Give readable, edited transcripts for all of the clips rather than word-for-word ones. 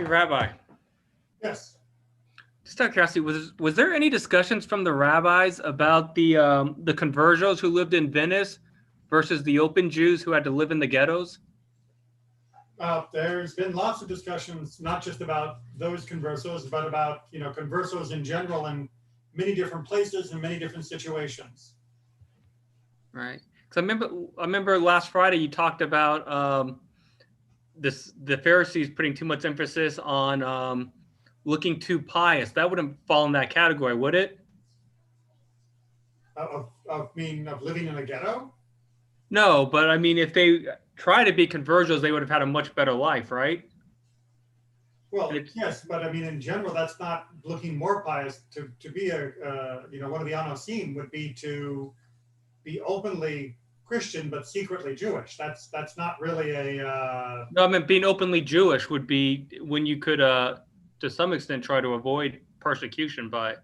Hey, Rabbi, Yes. just out of curiosity, was there any discussions from the rabbis about the conversos who lived in Venice versus the open Jews who had to live in the ghettos? There's been lots of discussions, not just about those conversos, but about conversos in general in many different places and many different situations. Right. Because I remember last Friday you talked about the Pharisees putting too much emphasis on looking too pious. That wouldn't fall in that category, would it? Of living in a ghetto. No, but I mean, if they try to be conversos, they would have had a much better life, right? And Well, it's yes, but I mean, in general, that's not looking more pious. To be a one of the anosim would be to be openly Christian but secretly Jewish. That's not really a No, I mean being openly Jewish would be when you could, to some extent, try to avoid persecution by.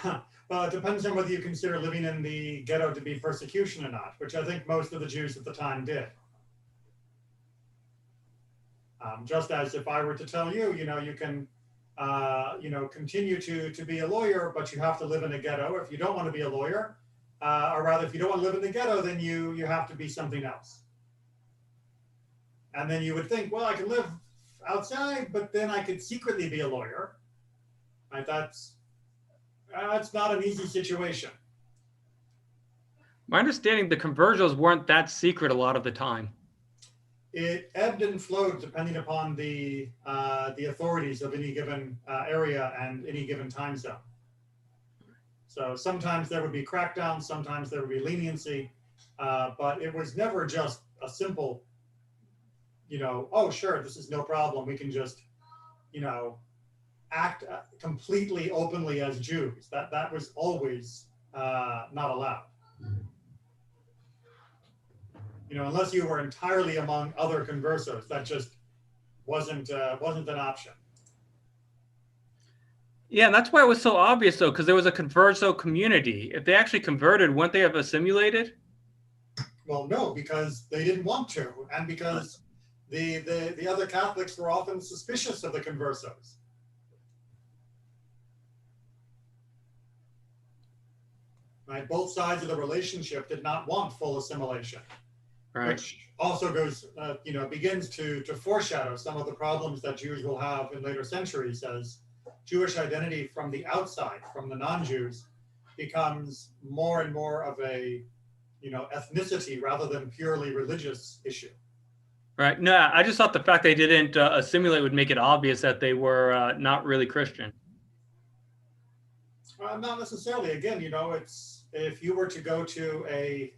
well, it depends on whether you consider living in the ghetto to be persecution or not, which I think most of the Jews at the time did. Just as if I were to tell you, you can, continue to be a lawyer, but you have to live in a ghetto. If you don't want to be a lawyer, or rather, if you don't want to live in the ghetto, then you have to be something else. And then you would think, well, I can live outside, but then I could secretly be a lawyer. Right? That's not an easy situation. My understanding, the conversos weren't that secret a lot of the time. It ebbed and flowed depending upon the authorities of any given area and any given time zone. So sometimes there would be crackdowns, sometimes there would be leniency, but it was never just a simple, oh sure, this is no problem. We can just, act completely openly as Jews. That was always not allowed. Unless you were entirely among other conversos, that just wasn't an option. Yeah, and that's why it was so obvious, though, because there was a converso community. If they actually converted, wouldn't they have assimilated? Well, no, because they didn't want to, and because the other Catholics were often suspicious of the conversos. Right, both sides of the relationship did not want full assimilation. Right. Which also goes, begins to foreshadow some of the problems that Jews will have in later centuries as Jewish identity from the outside, from the non-Jews, becomes more and more of a, ethnicity rather than purely religious issue. Right. No, I just thought the fact they didn't assimilate would make it obvious that they were not really Christian. Not necessarily. Again, it's if you were to go to a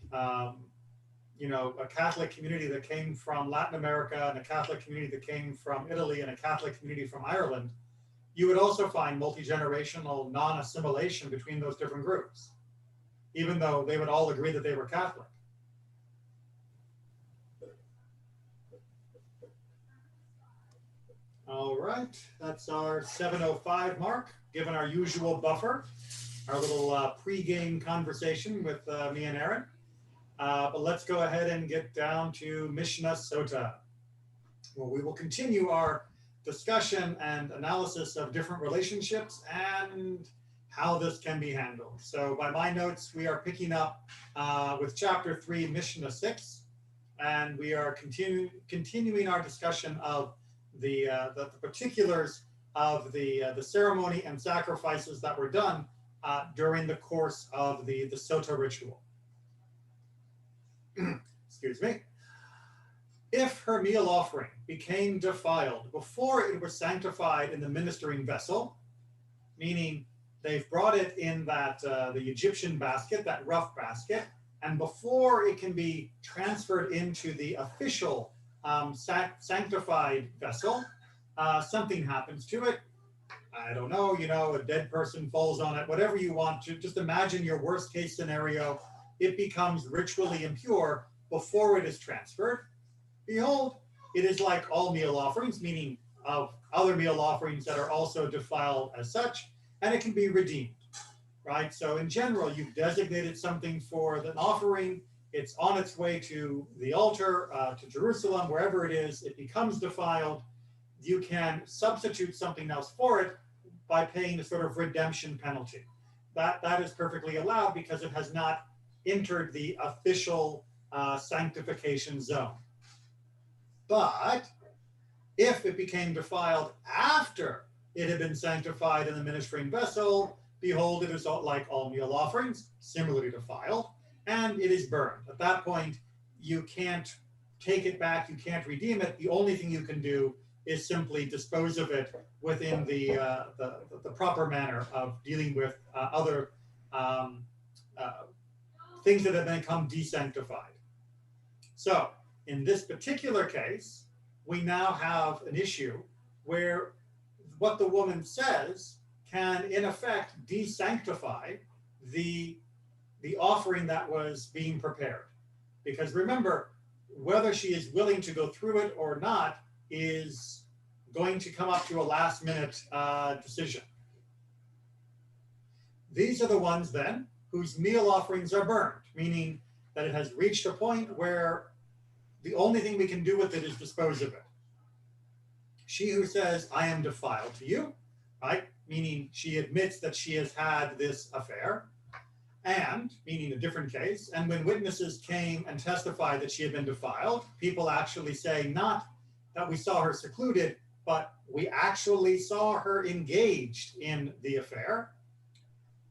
Catholic community that came from Latin America and a Catholic community that came from Italy and a Catholic community from Ireland, you would also find multi-generational non-assimilation between those different groups, even though they would all agree that they were Catholic. All right, that's our 7:05 mark, given our usual buffer, our little pre-game conversation with me and Aaron. But let's go ahead and get down to Mishnah Sotah. Well, we will continue our discussion and analysis of different relationships and how this can be handled. So by my notes, we are picking up with chapter 3, Mishnah 6, and we are continuing our discussion of the particulars of the ceremony and sacrifices that were done during the course of the Sotah ritual. Excuse me. If her meal offering became defiled before it was sanctified in the ministering vessel, meaning they've brought it in that the Egyptian basket, that rough basket, and before it can be transferred into the official sanctified vessel, something happens to it. I don't know, a dead person falls on it, whatever you want to. Just imagine your worst case scenario. It becomes ritually impure before it is transferred. Behold, it is like all meal offerings, meaning of other meal offerings that are also defiled as such, and it can be redeemed, right? So in general, you've designated something for an offering. It's on its way to the altar, to Jerusalem, wherever it is. It becomes defiled. you can substitute something else for it by paying a sort of redemption penalty. That is perfectly allowed because it has not entered the official sanctification zone. But if it became defiled after it had been sanctified in the ministering vessel, behold, it is like all meal offerings, similarly defiled, and it is burned. At that point, you can't take it back, you can't redeem it. The only thing you can do is simply dispose of it within the proper manner of dealing with other things that have become desanctified. So in this particular case, we now have an issue where what the woman says can in effect desanctify the offering that was being prepared. Because remember, whether she is willing to go through it or not is going to come up to a last minute decision. These are the ones then whose meal offerings are burned, meaning that it has reached a point where the only thing we can do with it is dispose of it. She who says, I am defiled to you, right? Meaning she admits that she has had this affair, and, meaning a different case, and when witnesses came and testified that she had been defiled, people actually say not that we saw her secluded, but we actually saw her engaged in the affair.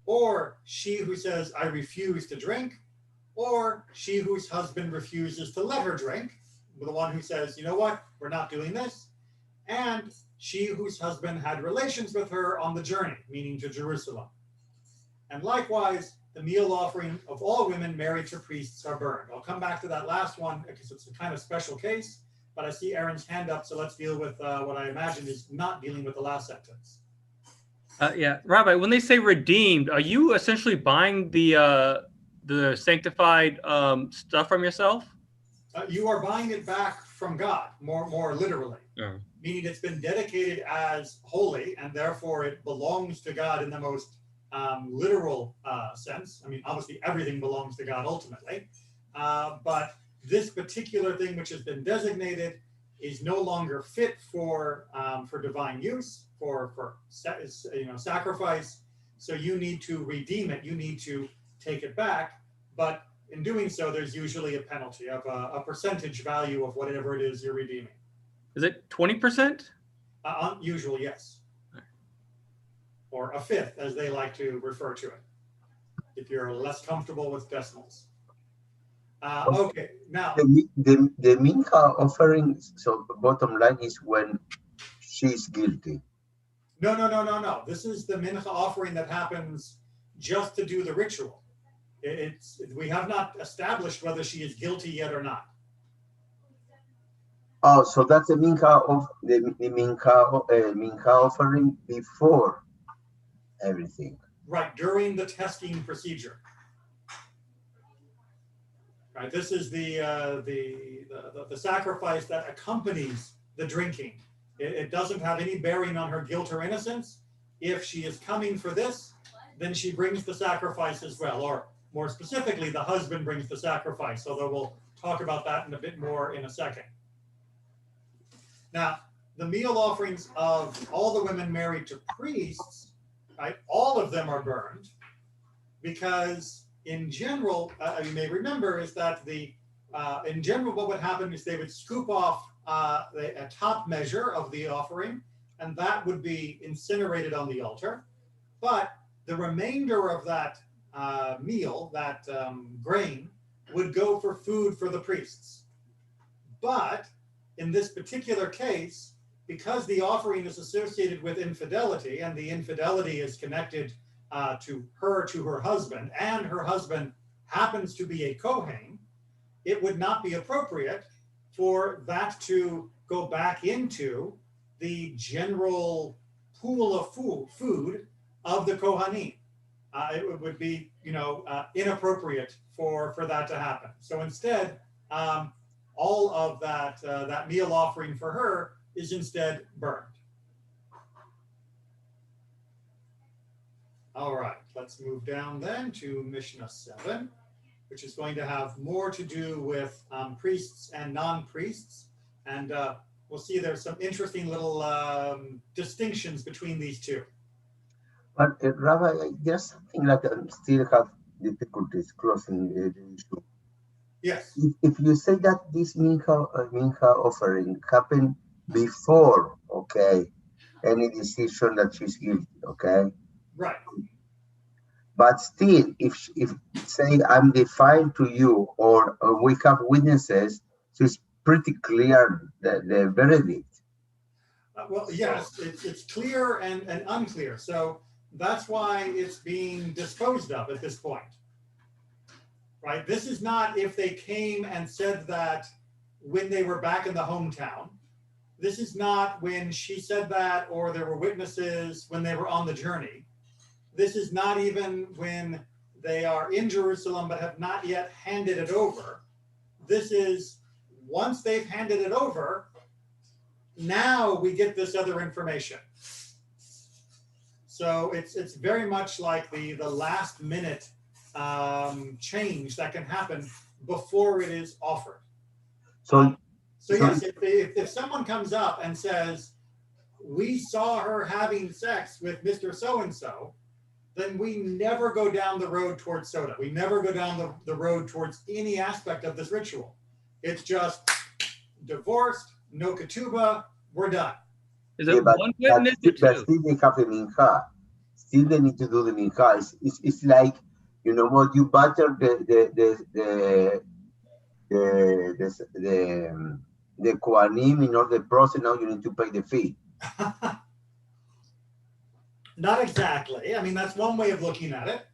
Or she who says, I refuse to drink, or she whose husband refuses to let her drink, the one who says, you know what, we're not doing this, and she whose husband had relations with her on the journey, meaning to Jerusalem. And likewise, the meal offering of all women married to priests are burned. I'll come back to that last one because it's a kind of special case, but I see Aaron's hand up, so let's deal with what I imagine is not dealing with the last sentence. Yeah, Rabbi, when they say redeemed, are you essentially buying the sanctified stuff from yourself? You are buying it back from God, more literally. Yeah. Meaning it's been dedicated as holy, and therefore it belongs to God in the most literal sense. I mean, obviously everything belongs to God ultimately, but this particular thing which has been designated is no longer fit for divine use, for sacrifice. So you need to redeem it. You need to take it back. But in doing so, there's usually a penalty of a percentage value of whatever it is you're redeeming. Is it 20%? Usually, yes. Or a fifth, as they like to refer to it, if you're less comfortable with decimals. Okay, now. The mincha offering, so the bottom line is when she's guilty. No. This is the mincha offering that happens just to do the ritual. We have not established whether she is guilty yet or not. Oh, so that's the mincha of the mincha offering before everything. Right, during the testing procedure. Right, this is the sacrifice that accompanies the drinking. It doesn't have any bearing on her guilt or innocence. If she is coming for this, then she brings the sacrifice as well, or more specifically, the husband brings the sacrifice, although we'll talk about that in a bit more in a second. Now, the meal offerings of all the women married to priests, right, all of them are burned, because in general, you may remember, is that in general what would happen is they would scoop off a top measure of the offering, and that would be incinerated on the altar. But the remainder of that meal, that grain, would go for food for the priests. But in this particular case, because the offering is associated with infidelity, and the infidelity is connected to her husband, and her husband happens to be a Kohen, it would not be appropriate for that to go back into the general pool of food of the Kohanim. It would be, inappropriate for that to happen. So instead, all of that meal offering for her is instead burned. All right, let's move down then to Mishnah 7, which is going to have more to do with priests and non-priests. And we'll see there's some interesting little distinctions between these two. But Rabbi, there's something like I still have difficulties closing the issue. Yes. If you say that this mincha offering happened before, okay, any decision that she's guilty, okay, Right. but still, if say I'm defiant to you, or we have witnesses, so it's pretty clear the verdict. Well, yes, it's clear and unclear. So that's why it's being disposed of at this point. Right? This is not if they came and said that when they were back in the hometown. This is not when she said that, or there were witnesses when they were on the journey. This is not even when they are in Jerusalem but have not yet handed it over. This is once they've handed it over, now we get this other information. So it's very much like the last minute change that can happen before it is offered. So yes, if someone comes up and says, we saw her having sex with Mr. So-and-so, then we never go down the road towards Sotah. We never go down the road towards any aspect of this ritual. It's just divorced, no ketubah, we're done. Is it one witness or two? But still they have the mincha. Still they need to do the mincha. It's like, you know what, you butter the kohanim in order to process, now you need to pay the fee. Not exactly. I mean, that's one way of looking at it.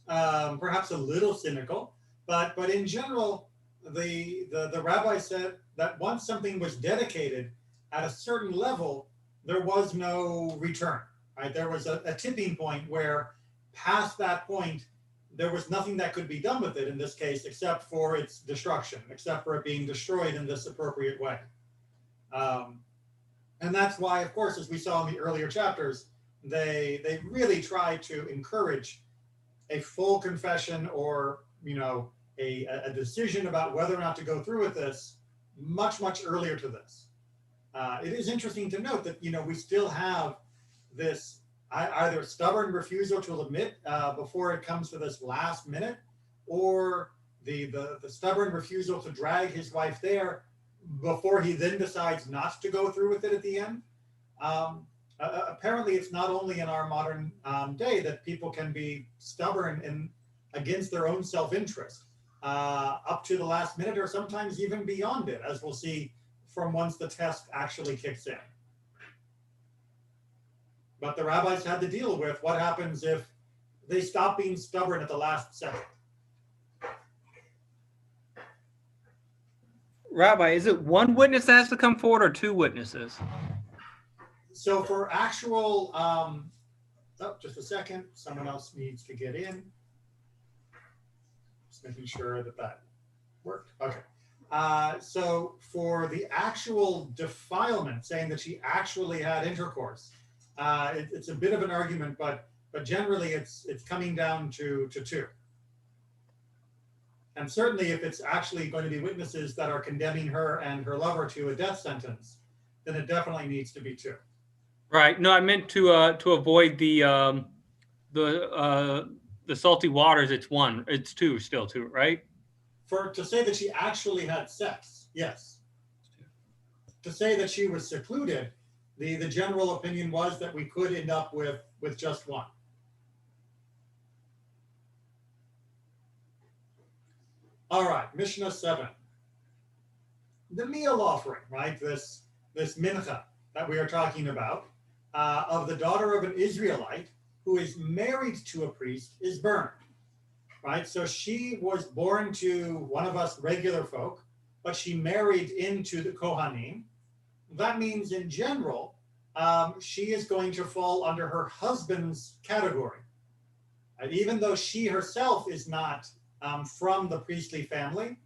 Perhaps a little cynical, but in general, the rabbi said that once something was dedicated at a certain level, there was no return. Right? There was a tipping point where past that point, there was nothing that could be done with it in this case, except for its destruction, except for it being destroyed in this appropriate way. And that's why, of course, as we saw in the earlier chapters, they really try to encourage a full confession or, a decision about whether or not to go through with this much, much earlier to this. It is interesting to note that, we still have this either stubborn refusal to admit before it comes to this last minute, or the stubborn refusal to drag his wife there before he then decides not to go through with it at the end. Apparently, it's not only in our modern day that people can be stubborn and against their own self-interest up to the last minute, or sometimes even beyond it, as we'll see from once the test actually kicks in. But the rabbis had to deal with what happens if they stop being stubborn at the last second. Rabbi, is it one witness that has to come forward or two witnesses? So for actual, just a second, someone else needs to get in. Just making sure that worked. Okay. So for the actual defilement, saying that she actually had intercourse, it's a bit of an argument, but generally it's coming down to two. And certainly if it's actually going to be witnesses that are condemning her and her lover to a death sentence, then it definitely needs to be two. Right. No, I meant to avoid the salty waters. It's one. It's two. Still two. Right. To say that she actually had sex, yes. To say that she was secluded, the general opinion was that we could end up with just one. All right, Mishnah 7. The meal offering, right? This mincha that we are talking about of the daughter of an Israelite who is married to a priest is burned, right? So she was born to one of us regular folk, but she married into the Kohanim. That means in general, she is going to fall under her husband's category. And even though she herself is not from the priestly family,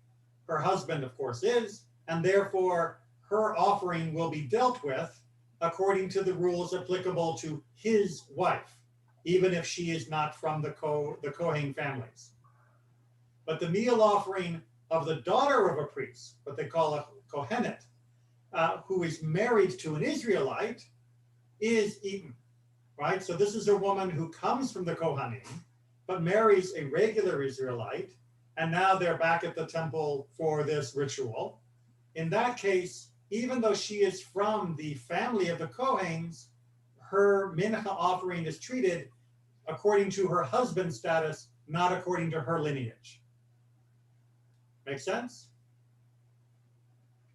her husband, of course, is, and therefore her offering will be dealt with according to the rules applicable to his wife, even if she is not from the Kohen families. But the meal offering of the daughter of a priest, what they call a Kohenet, who is married to an Israelite is eaten, right? So this is a woman who comes from the Kohanim, but marries a regular Israelite, and now they're back at the temple for this ritual. In that case, even though she is from the family of the Kohens, her mincha offering is treated according to her husband's status, not according to her lineage. Make sense?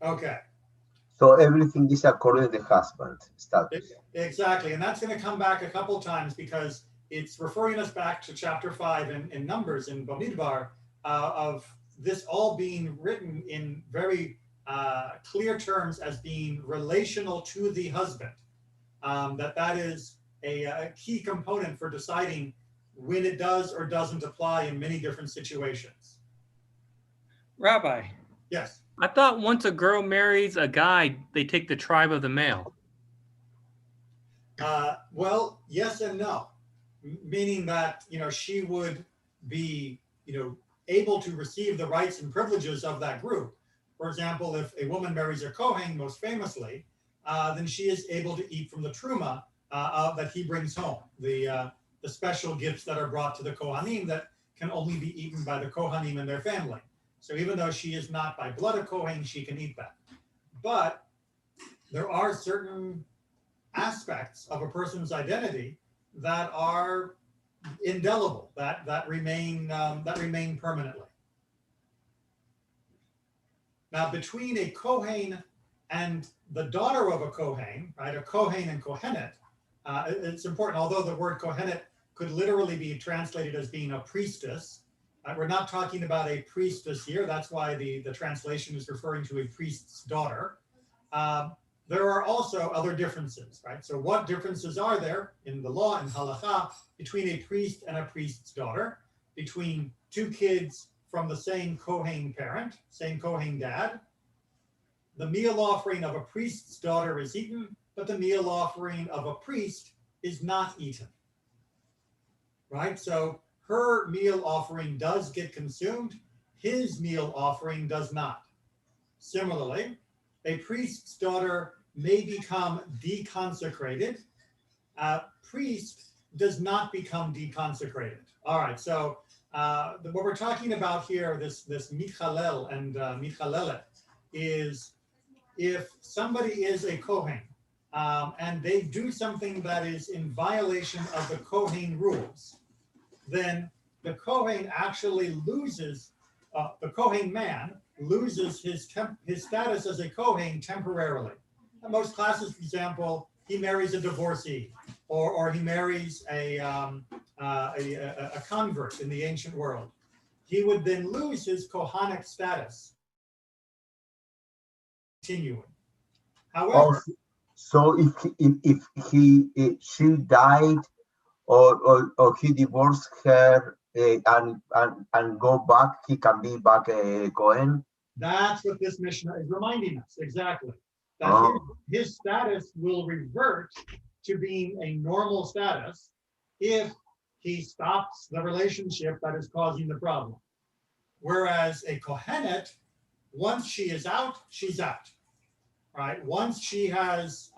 Okay. So everything is according to the husband status. Exactly. And that's going to come back a couple times because it's referring us back to chapter 5 in Numbers in Bamidbar of this all being written in very clear terms as being relational to the husband. That is a key component for deciding when it does or doesn't apply in many different situations. Rabbi, Yes. I thought once a girl marries a guy, they take the tribe of the male. Well, yes and no, meaning that she would be able to receive the rights and privileges of that group. For example, if a woman marries a Kohen, most famously, then she is able to eat from the truma that he brings home, the special gifts that are brought to the Kohanim that can only be eaten by the Kohanim and their family. So even though she is not by blood a Kohen, she can eat that. But there are certain aspects of a person's identity that are indelible, that remain permanently. Now, between a Kohen and the daughter of a Kohen, right, a Kohen and Kohenet, it's important, although the word Kohenet could literally be translated as being a priestess. We're not talking about a priestess here. That's why the translation is referring to a priest's daughter. There are also other differences, right? So what differences are there in the law and halakha between a priest and a priest's daughter, between two kids from the same Kohen parent, same Kohen dad? The meal offering of a priest's daughter is eaten, but the meal offering of a priest is not eaten, right? So her meal offering does get consumed, his meal offering does not. Similarly, a priest's daughter may become deconsecrated. A priest does not become deconsecrated. All right, so what we're talking about here, this mitchalel and mitchalelet, is if somebody is a Kohen and they do something that is in violation of the Kohen rules, then the Kohen actually loses, the Kohen man loses his status as a Kohen temporarily. In most classes, for example, he marries a divorcee, or he marries a convert in the ancient world. He would then lose his Kohanic status. Continuing. However, so if she died or he divorced her and go back, he can be back a Kohen. That's what this Mishnah is reminding us, exactly. That his status will revert to being a normal status if he stops the relationship that is causing the problem. Whereas a Kohenet, once she is out, she's out, right? Once she has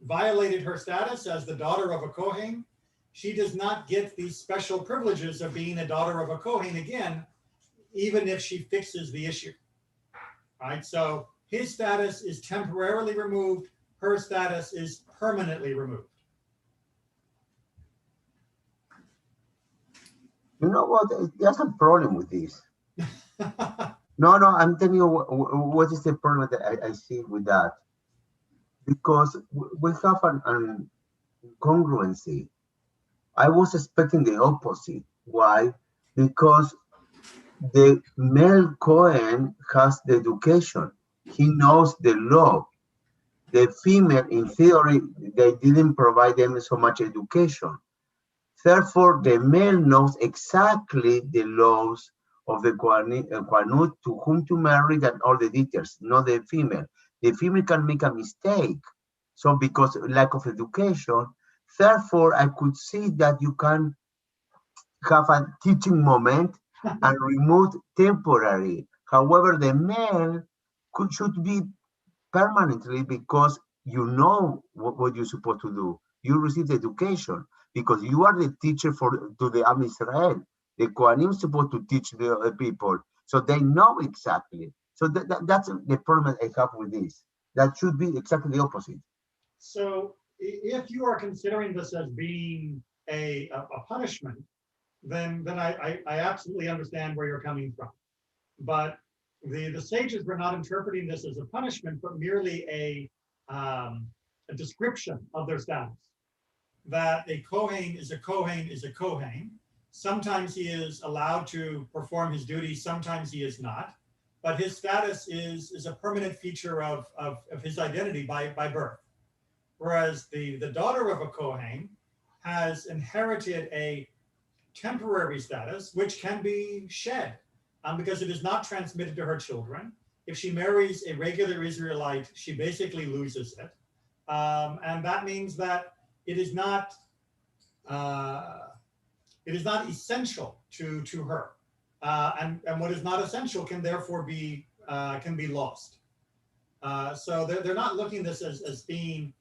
violated her status as the daughter of a Kohen, she does not get these special privileges of being a daughter of a Kohen again, even if she fixes the issue, right? So his status is temporarily removed, her status is permanently removed. You know what? There's a problem with this. No, I'm telling you what is the problem that I see with that. Because we have an incongruency. I was expecting the opposite. Why? Because the male Kohen has the education. He knows the law. The female, in theory, they didn't provide them so much education. Therefore, the male knows exactly the laws of the Quanut, to whom to marry, and all the details, not the female. The female can make a mistake. So because lack of education, therefore, I could see that you can have a teaching moment and remove temporary. However, the male should be permanently because you know what you're supposed to do. You receive the education because you are the teacher to the Am Israel. The Kohanim supposed to teach the people, so they know exactly. So that's the problem I have with this. That should be exactly the opposite. So if you are considering this as being a punishment, then I absolutely understand where you're coming from. But the sages were not interpreting this as a punishment, but merely a description of their status. That a Kohen is a Kohen is a Kohen. Sometimes he is allowed to perform his duties, sometimes he is not. But his status is a permanent feature of his identity by birth. Whereas the daughter of a Kohen has inherited a temporary status, which can be shed because it is not transmitted to her children. If she marries a regular Israelite, she basically loses it. And that means that it is not essential to her. And what is not essential can therefore be lost. So they're not looking at this as being,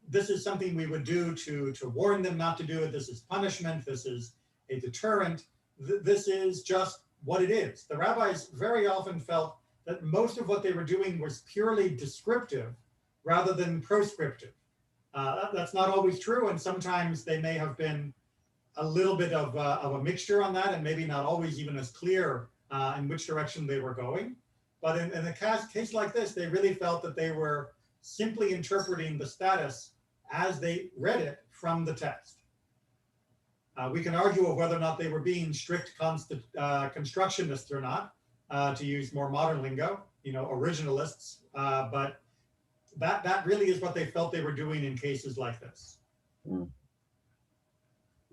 this is something we would do to warn them not to do it. This is punishment. This is a deterrent. This is just what it is. The rabbis very often felt that most of what they were doing was purely descriptive rather than proscriptive. That's not always true, and sometimes they may have been a little bit of a mixture on that, and maybe not always even as clear in which direction they were going. But in a case like this, they really felt that they were simply interpreting the status as they read it from the text. We can argue of whether or not they were being strict constructionists or not, to use more modern lingo, originalists. But that really is what they felt they were doing in cases like this. Mm.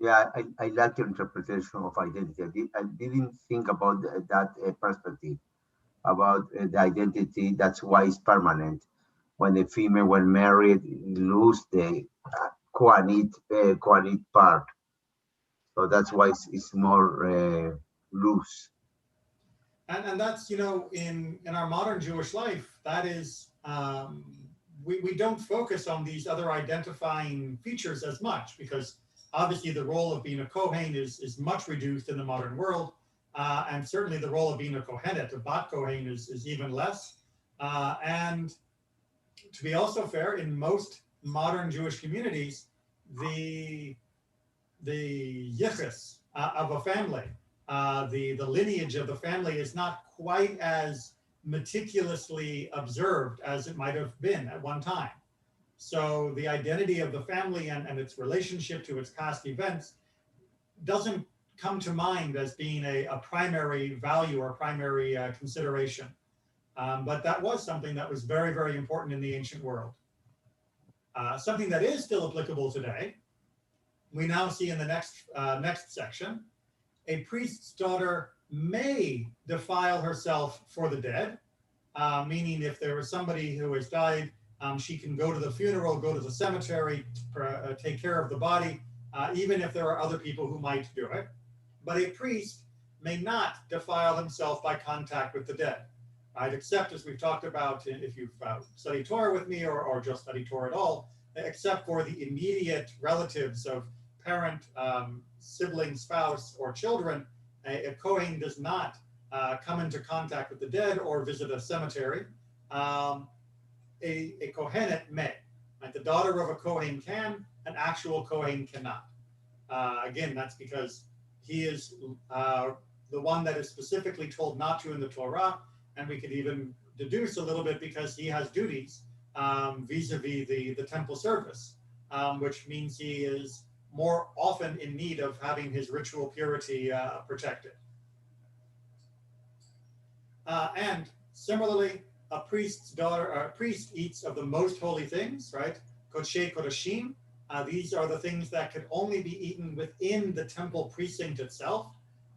Yeah, I like your interpretation of identity. I didn't think about that perspective about the identity. That's why it's permanent. When the female, when married, lose the Kohanit part. So that's why it's more loose. And that's, in our modern Jewish life, that is, we don't focus on these other identifying features as much because obviously the role of being a Kohen is much reduced in the modern world. And certainly the role of being a Kohenet, a Bat Kohen, is even less. And to be also fair, in most modern Jewish communities, the yichus of a family, the lineage of the family is not quite as meticulously observed as it might have been at one time. So the identity of the family and its relationship to its past events doesn't come to mind as being a primary value or primary consideration. But that was something that was very, very important in the ancient world. Something that is still applicable today, we now see in the next section, a priest's daughter may defile herself for the dead, meaning if there was somebody who has died, she can go to the funeral, go to the cemetery, take care of the body, even if there are other people who might do it. But a priest may not defile himself by contact with the dead, right? Except, as we've talked about, if you've studied Torah with me or just studied Torah at all, except for the immediate relatives of parent, sibling, spouse, or children, a Kohen does not come into contact with the dead or visit a cemetery. A Kohenet may. Right? The daughter of a Kohen can, an actual Kohen cannot. Again, that's because he is the one that is specifically told not to in the Torah, and we could even deduce a little bit because he has duties vis-a-vis the temple service, which means he is more often in need of having his ritual purity protected. And similarly, a priest's daughter, a priest eats of the most holy things, right? Kodshei Kodashim. These are the things that could only be eaten within the temple precinct itself.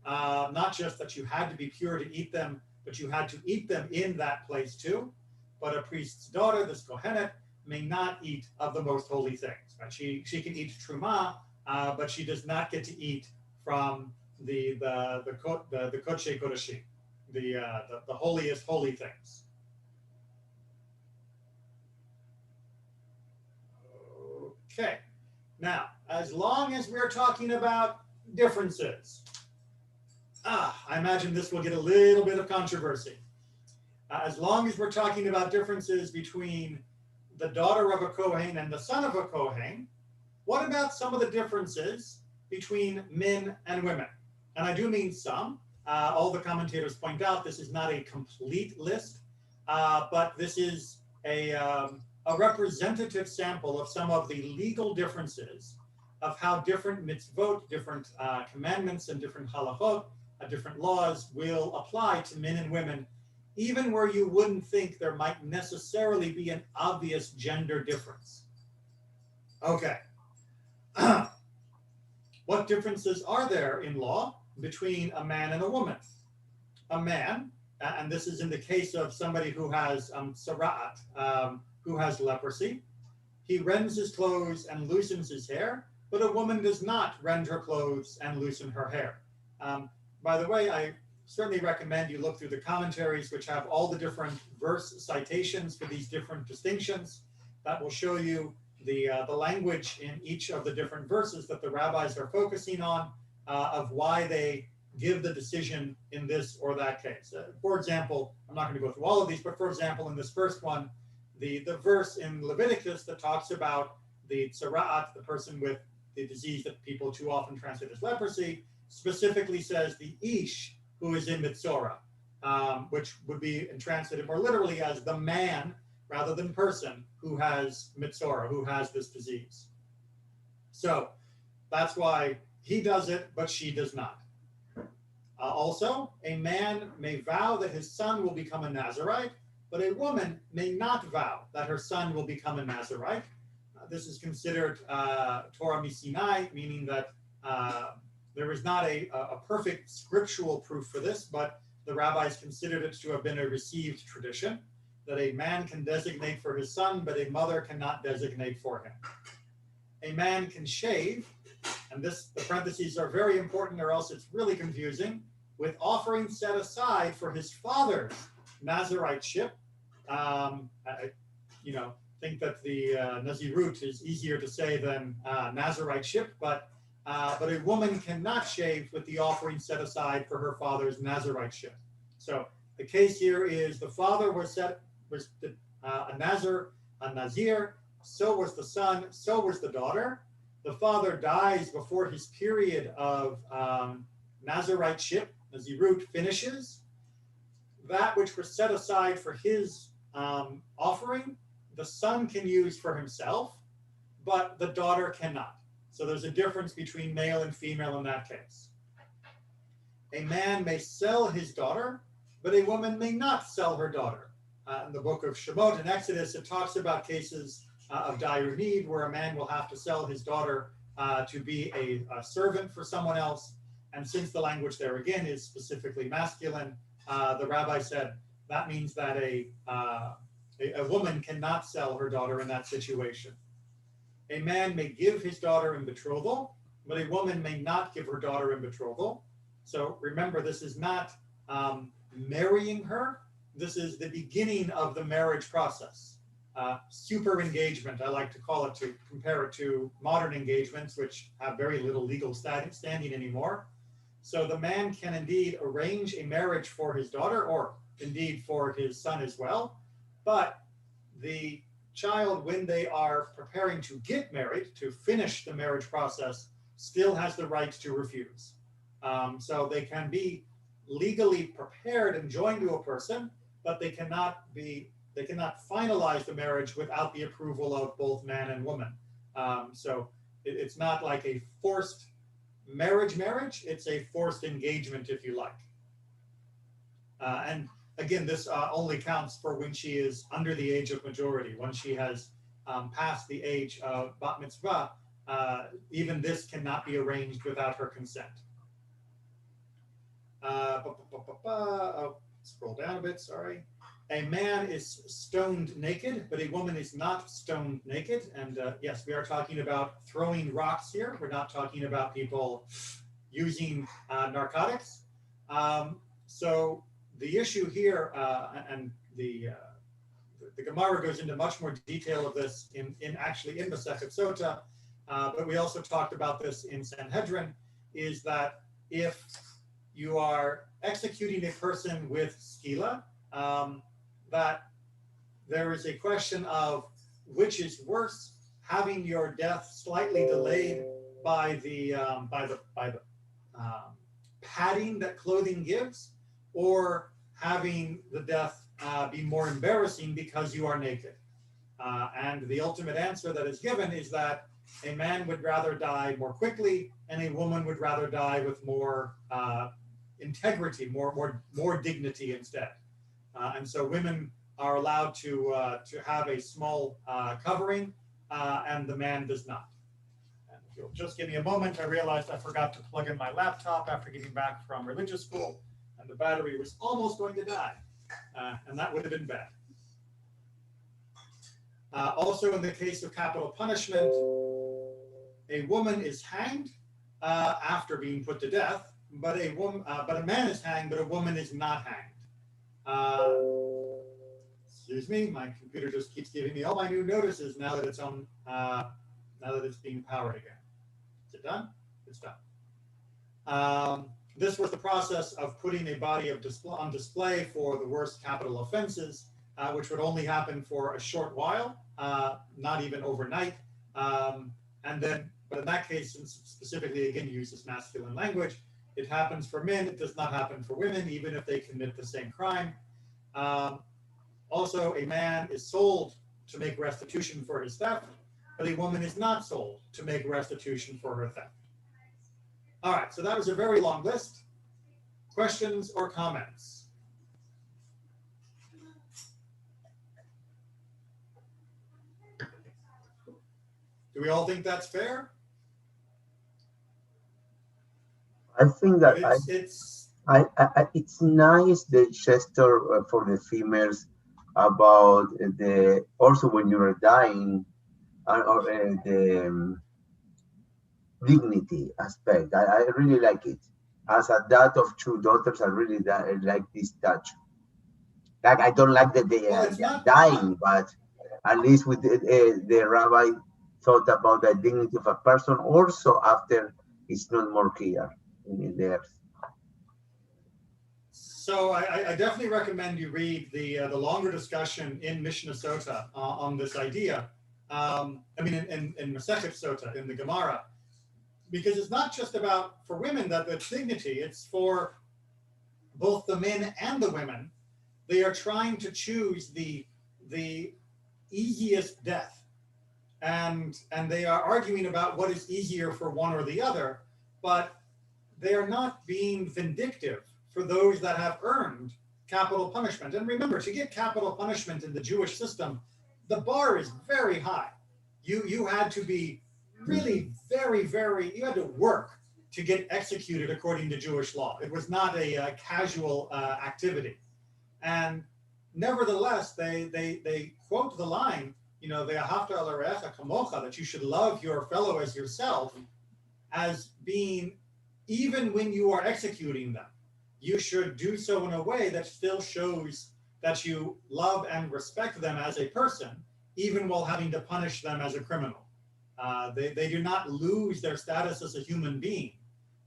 Not just that you had to be pure to eat them, but you had to eat them in that place too. But a priest's daughter, this Kohenet, may not eat of the most holy things. Right? She can eat truma, but she does not get to eat from the Kodshei Kodashim, the holiest holy things. Okay. Now, as long as we're talking about differences, I imagine this will get a little bit of controversy. As long as we're talking about differences between the daughter of a Kohen and the son of a Kohen, what about some of the differences between men and women? And I do mean some. All the commentators point out this is not a complete list, but this is a representative sample of some of the legal differences of how different mitzvot, different commandments, and different halachot, different laws will apply to men and women, even where you wouldn't think there might necessarily be an obvious gender difference. Okay. What differences are there in law between a man and a woman? A man, and this is in the case of somebody who has sara'at, who has leprosy, he rends his clothes and loosens his hair, but a woman does not rend her clothes and loosen her hair. By the way, I certainly recommend you look through the commentaries, which have all the different verse citations for these different distinctions. That will show you the language in each of the different verses that the rabbis are focusing on, of why they give the decision in this or that case. For example, I'm not going to go through all of these, but for example, in this first one, the verse in Leviticus that talks about the tzara'at, the person with the disease that people too often translate as leprosy, specifically says the ish who is in Mitzorah, which would be translated more literally as the man rather than person who has Mitzorah, who has this disease. So that's why he does it, but she does not. Also, a man may vow that his son will become a Nazirite, but a woman may not vow that her son will become a Nazirite. This is considered Torah Misinai, meaning that there is not a perfect scriptural proof for this, but the rabbis considered it to have been a received tradition, that a man can designate for his son, but a mother cannot designate for him. A man can shave, and the parentheses are very important or else it's really confusing, with offerings set aside for his father's Naziriteship. I think that the Nazirut is easier to say than Naziriteship, but a woman cannot shave with the offering set aside for her father's Naziriteship. So the case here is the father was a Nazir, so was the son, so was the daughter. The father dies before his period of Naziriteship, Nazirut, finishes. That which was set aside for his offering, the son can use for himself, but the daughter cannot. So there's a difference between male and female in that case. A man may sell his daughter, but a woman may not sell her daughter. In the book of Shemot and Exodus, it talks about cases of dire need where a man will have to sell his daughter to be a servant for someone else. And since the language there again is specifically masculine, the rabbi said that means that a woman cannot sell her daughter in that situation. A man may give his daughter in betrothal, but a woman may not give her daughter in betrothal. So remember, this is not marrying her. This is the beginning of the marriage process. Super engagement, I like to call it, to compare it to modern engagements, which have very little legal standing anymore. So the man can indeed arrange a marriage for his daughter, or indeed for his son as well. But the child, when they are preparing to get married, to finish the marriage process, still has the right to refuse. So they can be legally prepared and joined to a person, but they cannot finalize the marriage without the approval of both man and woman. So it's not like a forced marriage, it's a forced engagement, if you like. And again, this only counts for when she is under the age of majority. Once she has passed the age of bat mitzvah, even this cannot be arranged without her consent. Scroll down a bit, sorry. A man is stoned naked, but a woman is not stoned naked. And yes, we are talking about throwing rocks here. We're not talking about people using narcotics. So the issue here, and the the Gemara goes into much more detail of this in Masechet Sotah, but we also talked about this in Sanhedrin, is that if you are executing a person with skila, that there is a question of which is worse, having your death slightly delayed by the padding that clothing gives, or having the death be more embarrassing because you are naked. And the ultimate answer that is given is that a man would rather die more quickly, and a woman would rather die with more integrity, more dignity instead. And so women are allowed to have a small covering, and the man does not. And if you'll just give me a moment, I realized I forgot to plug in my laptop after getting back from religious school, and the battery was almost going to die, and that would have been bad. Also, in the case of capital punishment, a woman is hanged after being put to death, but a man is hanged, but a woman is not hanged. Excuse me, my computer just keeps giving me all my new notices now that it's on. Now that it's being powered again. Is it done? It's done. This was the process of putting a body on display for the worst capital offenses, which would only happen for a short while, not even overnight. But in that case, since specifically again uses masculine language, it happens for men. It does not happen for women, even if they commit the same crime. Also, a man is sold to make restitution for his theft, but a woman is not sold to make restitution for her theft. All right, so that was a very long list. Questions or comments? Do we all think that's fair? I think that it's nice the gesture for the females about the also when you are dying or the dignity aspect. I really like it. As a dad of two daughters, I really like this touch. Like I don't like that they are dying, but at least with the rabbi thought about the dignity of a person. Also, after it's not more clear in there. So I definitely recommend you read the longer discussion in Mishnah Sotah on this idea. In Masechet Sotah in the Gemara, because it's not just about for women that the dignity; it's for both the men and the women. They are trying to choose the easiest death, and they are arguing about what is easier for one or the other, but they are not being vindictive for those that have earned capital punishment. And remember, to get capital punishment in the Jewish system, the bar is very high. You had to be really you had to work to get executed according to Jewish law. It was not a casual activity. And nevertheless, they quote the line, ve'ahavta el re'echa kamocha, that you should love your fellow as yourself, as being, even when you are executing them, you should do so in a way that still shows that you love and respect them as a person, even while having to punish them as a criminal. They do not lose their status as a human being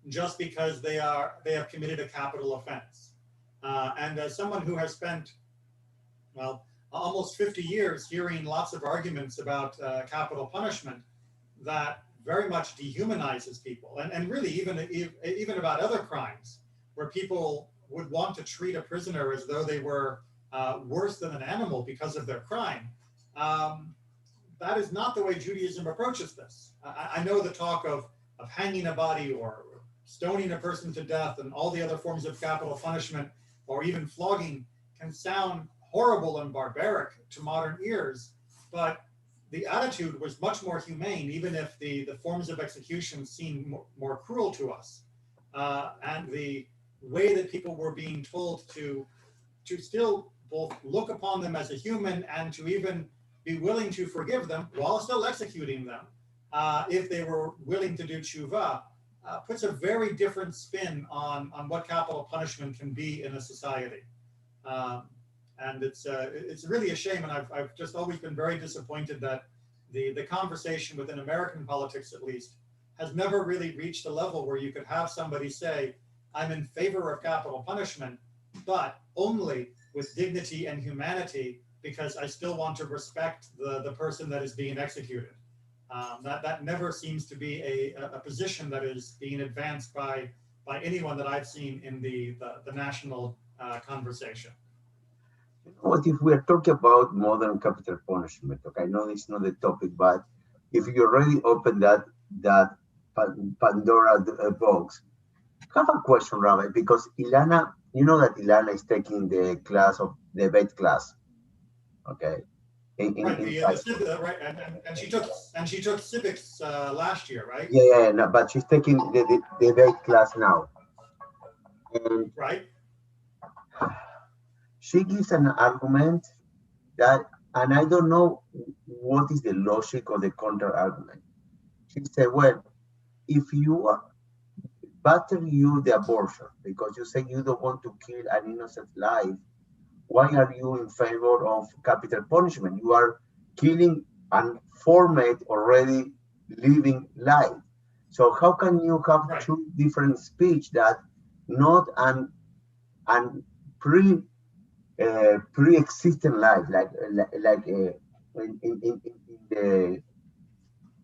just because they have committed a capital offense. And as someone who has spent, almost 50 years hearing lots of arguments about capital punishment, that very much dehumanizes people, and really even about other crimes, where people would want to treat a prisoner as though they were worse than an animal because of their crime. That is not the way Judaism approaches this. I know the talk of hanging a body or stoning a person to death and all the other forms of capital punishment, or even flogging, can sound horrible and barbaric to modern ears, but the attitude was much more humane, even if the forms of execution seemed more cruel to us. And the way that people were being told to still both look upon them as a human and to even be willing to forgive them while still executing them, if they were willing to do tshuva, puts a very different spin on what capital punishment can be in a society. And it's really a shame. And I've just always been very disappointed that the conversation within American politics, at least, has never really reached a level where you could have somebody say, I'm in favor of capital punishment, but only with dignity and humanity, because I still want to respect the person that is being executed. That never seems to be a position that is being advanced by anyone that I've seen in the national conversation. What if we are talking about modern capital punishment? Okay, I know it's not the topic, but if you already opened that Pandora box, I have a question, Rabbi, because Ilana, you know that Ilana is taking the class of debate class, okay? Right, right, and she took civics last year, right? Yeah, no, but she's taking the debate class now, and right. She gives an argument that, and I don't know what is the logic of the counter argument. She said, well, if you are better you the abortion because you say you don't want to kill an innocent life, why are you in favor of capital punishment? You are killing an formed already living life. So how can you have two different speech that not an pre-existing life like in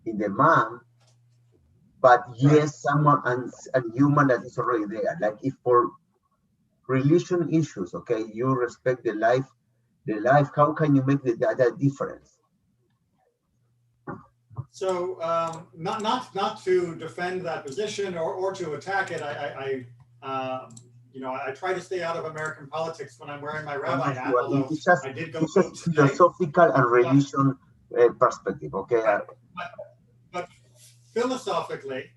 the man, but yes, someone and human that is already there. Like if for religion issues, okay, you respect the life, how can you make that difference? So not to defend that position or to attack it, I try to stay out of American politics when I'm wearing my rabbi hat, although I did go vote today. Philosophical and religion perspective, okay? But philosophically,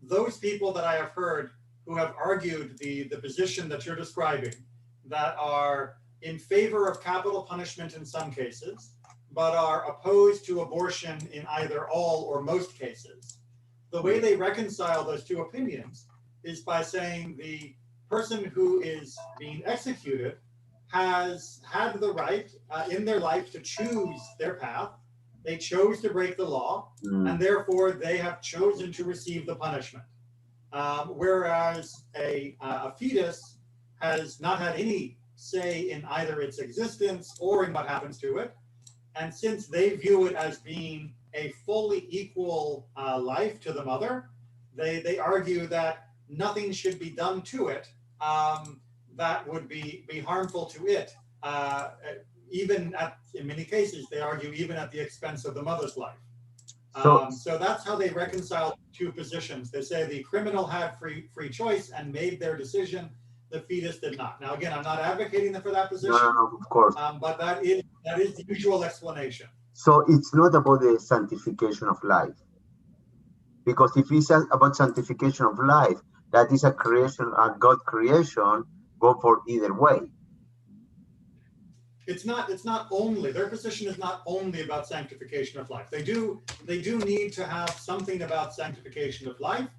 those people that I have heard who have argued the position that you're describing, that are in favor of capital punishment in some cases, but are opposed to abortion in either all or most cases, the way they reconcile those two opinions is by saying the person who is being executed has had the right in their life to choose their path. They chose to break the law, and therefore they have chosen to receive the punishment. Whereas a fetus has not had any say in either its existence or in what happens to it. And since they view it as being a fully equal life to the mother, they argue that nothing should be done to it that would be harmful to it. Even in many cases, they argue even at the expense of the mother's life. So that's how they reconcile two positions. They say the criminal had free choice and made their decision. The fetus did not. Now, again, I'm not advocating for that position. No, of course. But that is the usual explanation. So it's not about the sanctification of life. Because if it's about sanctification of life, that is a creation, a God creation, go for either way. It's not only, their position is not only about sanctification of life. They do need to have something about sanctification of life,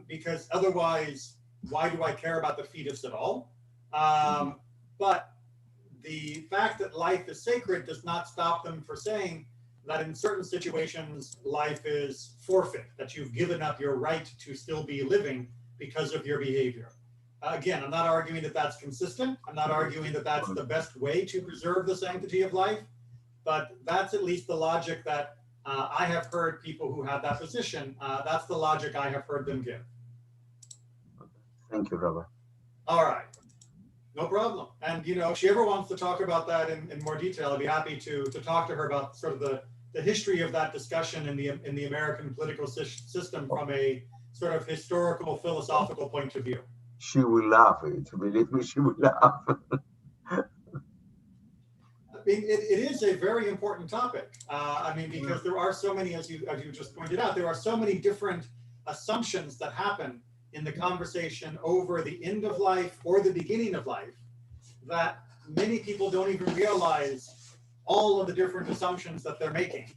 because otherwise, why do I care about the fetus at all? But the fact that life is sacred does not stop them from saying that in certain situations, life is forfeit, that you've given up your right to still be living because of your behavior. Again, I'm not arguing that that's consistent. I'm not arguing that that's the best way to preserve the sanctity of life, but that's at least the logic that I have heard people who have that position. That's the logic I have heard them give. Thank you, Robert. All right. No problem. And, if she ever wants to talk about that in more detail, I'd be happy to talk to her about sort of the history of that discussion in the American political system from a sort of historical, philosophical point of view. She will laugh. Believe me, she will laugh. I mean, it is a very important topic. Because there are so many, as you just pointed out, there are so many different assumptions that happen in the conversation over the end of life or the beginning of life that many people don't even realize all of the different assumptions that they're making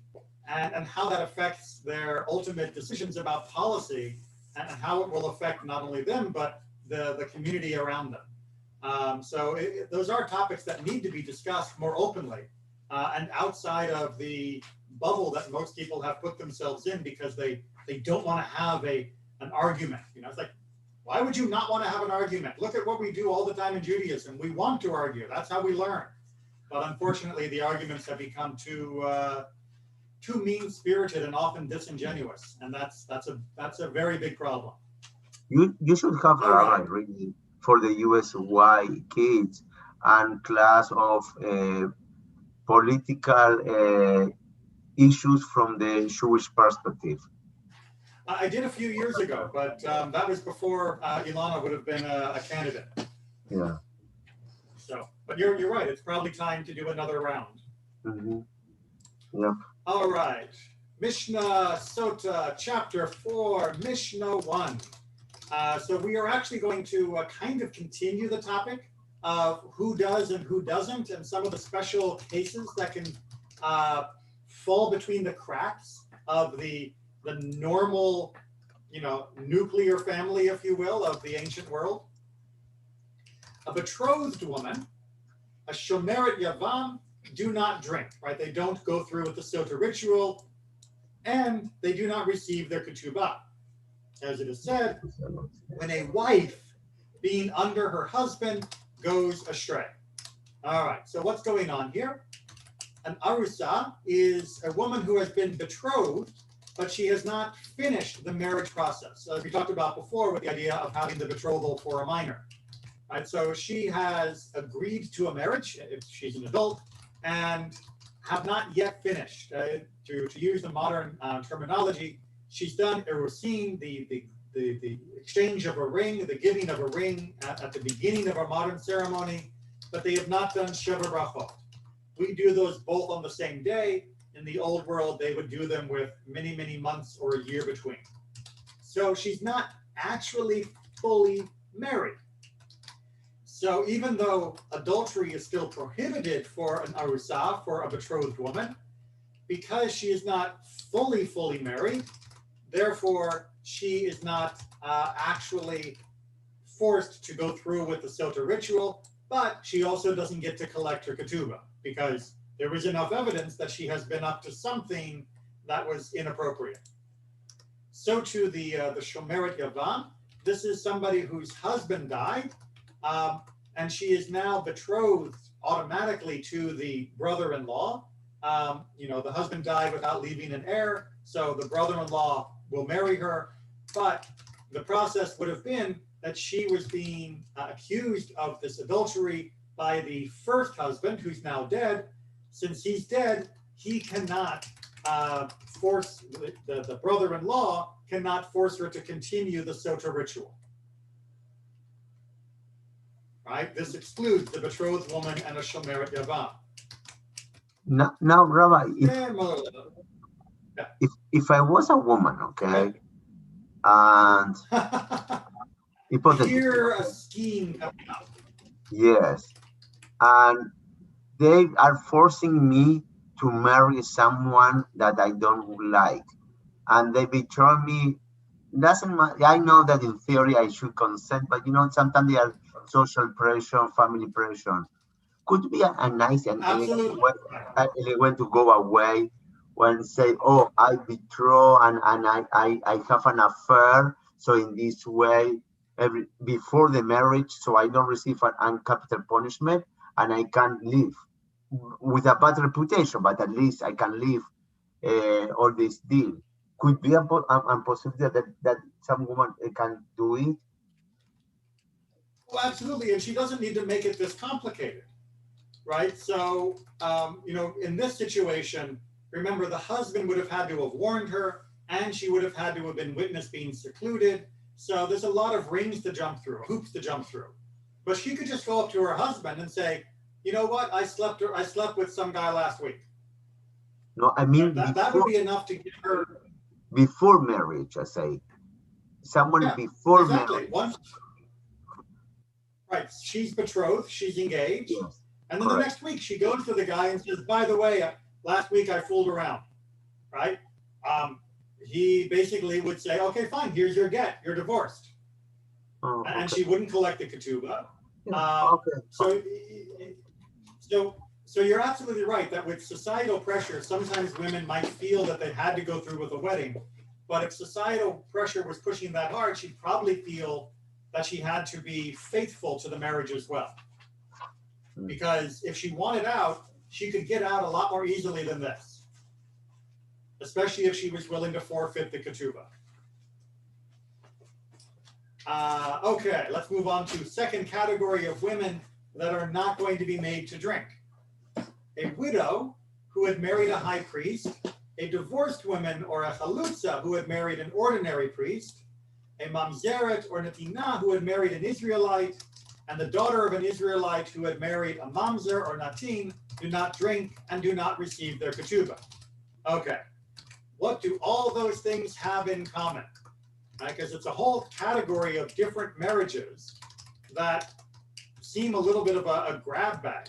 and how that affects their ultimate decisions about policy and how it will affect not only them, but the community around them. Those are topics that need to be discussed more openly and outside of the bubble that most people have put themselves in because they don't want to have an argument. It's like, why would you not want to have an argument? Look at what we do all the time in Judaism. We want to argue. That's how we learn. But unfortunately, the arguments have become too mean-spirited and often disingenuous, and that's a very big problem. You should have a rabbi really for the USY kids and class of political issues from the Jewish perspective. I did a few years ago, but that was before Ilana would have been a candidate. Yeah. So, but you're right. It's probably time to do another round. Mm-hmm. Yeah. All right. Mishnah Sotah, chapter 4, Mishnah 1. So we are actually going to kind of continue the topic of who does and who doesn't, and some of the special cases that can fall between the cracks of the normal, nuclear family, if you will, of the ancient world. A betrothed woman, a shomeret yavam, do not drink, right? They don't go through with the Sotah ritual, and they do not receive their ketubah. As it is said, when a wife being under her husband goes astray. All right, so what's going on here? An arusa is a woman who has been betrothed, but she has not finished the marriage process. We talked about before with the idea of having the betrothal for a minor. Right, so she has agreed to a marriage, if she's an adult, and have not yet finished. To use the modern terminology, she's done erusin, the exchange of a ring, the giving of a ring at the beginning of our modern ceremony, but they have not done sheva brachot. We do those both on the same day. In the old world, they would do them with many, many months or a year between. So she's not actually fully married. So even though adultery is still prohibited for an arusa, for a betrothed woman, because she is not fully married, therefore she is not actually forced to go through with the Sotah ritual, but she also doesn't get to collect her ketubah because there is enough evidence that she has been up to something that was inappropriate. So to the shomeret yavam, this is somebody whose husband died, and she is now betrothed automatically to the brother-in-law. The husband died without leaving an heir, so the brother-in-law will marry her, but the process would have been that she was being accused of this adultery by the first husband, who's now dead. Since he's dead, he cannot force, the brother-in-law cannot force her to continue the Sotah ritual. Right? This excludes the betrothed woman and a shomeret yavam. Now, Rabbi, if I was a woman, okay, and hear a scheme coming up. Yes, and they are forcing me to marry someone that I don't like, and they betray me. Doesn't matter. I know that in theory I should consent, but sometimes they are social pressure, family pressure. Could be a nice and elegant way to go away when say, oh, I betray and I have an affair. So in this way, before the marriage, so I don't receive an capital punishment and I can live with a bad reputation, but at least I can live all this deal. Could be a possibility that some woman can do it. Well, absolutely, and she doesn't need to make it this complicated, right? So, in this situation, remember the husband would have had to have warned her, and she would have had to have been witness being secluded. So there's a lot of rings to jump through, hoops to jump through. But she could just go up to her husband and say, you know what, I slept with some guy last week. No, I mean that would be enough to get her before marriage. I say someone before marriage. Right, she's betrothed, she's engaged, yes. And then the next week she goes to the guy and says, by the way, last week I fooled around, right? He basically would say, okay, fine, here's your get, you're divorced. Oh, okay. And she wouldn't collect the ketubah. Okay. So you're absolutely right that with societal pressure, sometimes women might feel that they had to go through with a wedding, but if societal pressure was pushing that hard, she'd probably feel that she had to be faithful to the marriage as well. Because if she wanted out, she could get out a lot more easily than this, especially if she was willing to forfeit the ketubah. Okay, let's move on to second category of women that are not going to be made to drink. A widow who had married a high priest, a divorced woman or a chalutza who had married an ordinary priest, a mamzeret or natina who had married an Israelite, and the daughter of an Israelite who had married a mamzer or natin do not drink and do not receive their ketubah. Okay, what do all those things have in common? Because it's a whole category of different marriages that seem a little bit of a grab bag,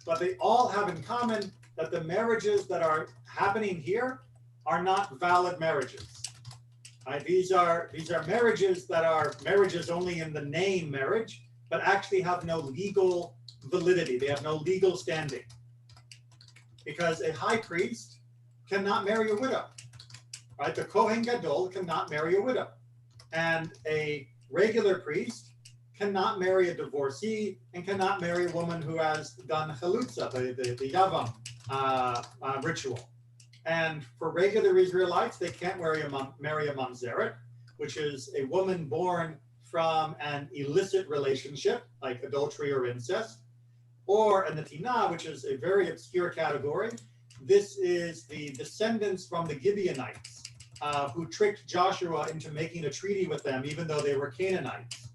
but they all have in common that the marriages that are happening here are not valid marriages. These are marriages that are marriages only in the name marriage, but actually have no legal validity. They have no legal standing. Because a high priest cannot marry a widow. Right? The Kohen Gadol cannot marry a widow. And a regular priest cannot marry a divorcee and cannot marry a woman who has done chalutza, the yavam ritual. And for regular Israelites, they can't marry a mamzeret, which is a woman born from an illicit relationship, like adultery or incest, or a natina, which is a very obscure category. This is the descendants from the Gibeonites who tricked Joshua into making a treaty with them, even though they were Canaanites.